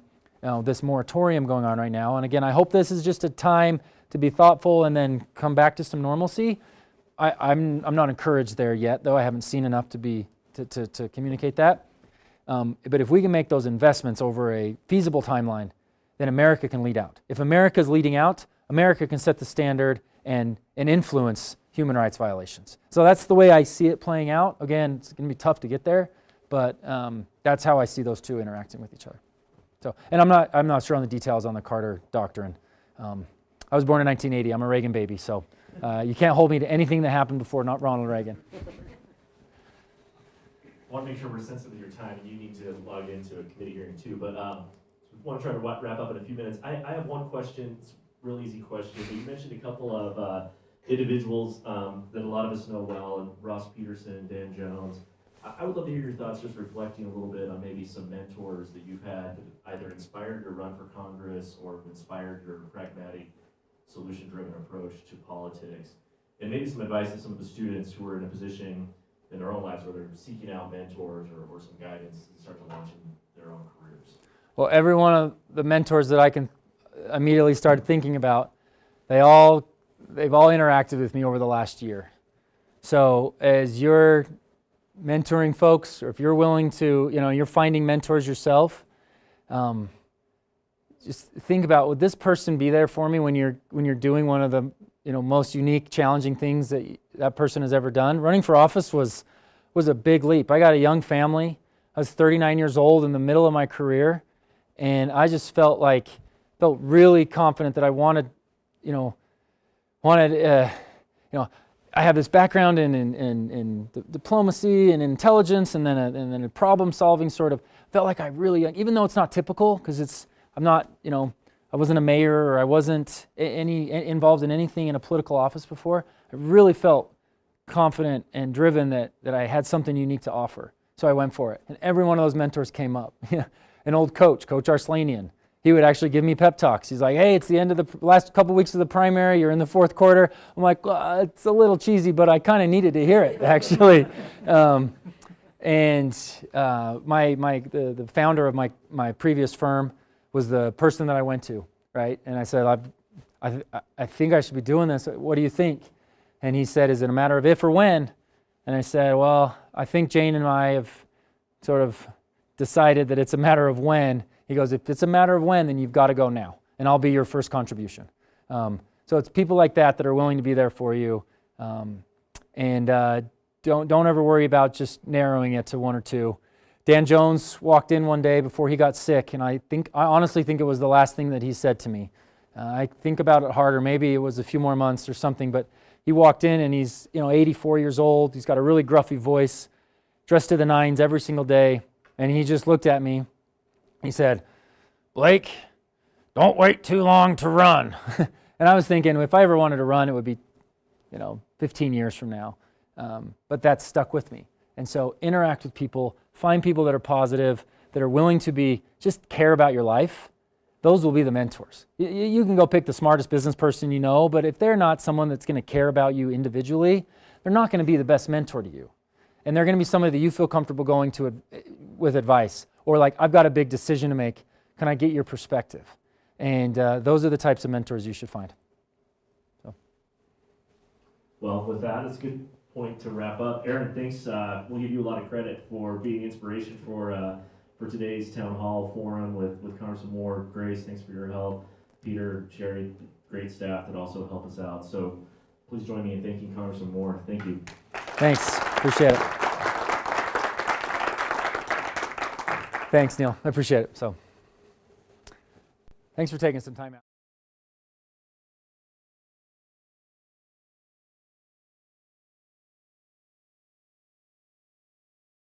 this moratorium going on right now. And again, I hope this is just a time to be thoughtful and then come back to some normalcy. I'm not encouraged there yet, though I haven't seen enough to communicate that. But if we can make those investments over a feasible timeline, then America can lead out. If America's leading out, America can set the standard and influence human rights violations. So that's the way I see it playing out. Again, it's going to be tough to get there, but that's how I see those two interacting with each other. So, and I'm not sure on the details on the Carter Doctrine. I was born in 1980. I'm a Reagan baby, so you can't hold me to anything that happened before not Ronald Reagan. I want to make sure we're sensitive to your time, and you need to log into a committee hearing too, but I want to try to wrap up in a few minutes. I have one question, it's a real easy question, but you mentioned a couple of individuals that a lot of us know well, and Ross Peterson, Dan Jones. I would love to hear your thoughts, just reflecting a little bit on maybe some mentors that you've had that either inspired your run for Congress or inspired your pragmatic, solution-driven approach to politics, and maybe some advice to some of the students who are in a position in their own lives where they're seeking out mentors or some guidance and start to launch in their own careers. Well, every one of the mentors that I can immediately start thinking about, they've all interacted with me over the last year. So as you're mentoring folks, or if you're willing to, you're finding mentors yourself, just think about, would this person be there for me when you're doing one of the most unique, challenging things that person has ever done? Running for office was a big leap. I got a young family. I was 39 years old in the middle of my career, and I just felt really confident that I wanted I have this background in diplomacy and intelligence, and then a problem solving sort of. Felt like I really, even though it's not typical, because I'm not, I wasn't a mayor or I wasn't involved in anything in a political office before. I really felt confident and driven that I had something unique to offer. So I went for it. And every one of those mentors came up. An old coach, Coach Arslanian, he would actually give me pep talks. He's like, hey, it's the end of the last couple weeks of the primary. You're in the fourth quarter. I'm like, well, it's a little cheesy, but I kind of needed to hear it, actually. The founder of my previous firm was the person that I went to, right? And I said, I think I should be doing this. What do you think? And he said, is it a matter of if or when? And I said, well, I think Jane and I have sort of decided that it's a matter of when. He goes, if it's a matter of when, then you've got to go now, and I'll be your first contribution. So it's people like that are willing to be there for you, and don't ever worry about just narrowing it to one or two. Dan Jones walked in one day before he got sick, and I honestly think it was the last thing that he said to me. I think about it harder. Maybe it was a few more months or something, but he walked in, and he's 84 years old. He's got a really gruffy voice, dressed to the nines every single day, and he just looked at me. He said, Blake, don't wait too long to run. And I was thinking, if I ever wanted to run, it would be 15 years from now. But that stuck with me. And so interact with people, find people that are positive, that are willing to just care about your life. Those will be the mentors. You can go pick the smartest business person you know, but if they're not someone that's going to care about you individually, they're not going to be the best mentor to you. And they're going to be somebody that you feel comfortable going to with advice. Or like, I've got a big decision to make. Can I get your perspective? And those are the types of mentors you should find. So. Well, with that, it's a good point to wrap up. Aaron, thanks. We'll give you a lot of credit for being inspiration for today's Town Hall Forum with Congressman Moore. Grace, thanks for your help. Peter, Sherry, great staff that also help us out. So please join me in thanking Congressman Moore. Thank you. Thanks. Appreciate it. Thanks, Neil. I appreciate it. So, thanks for taking some time out.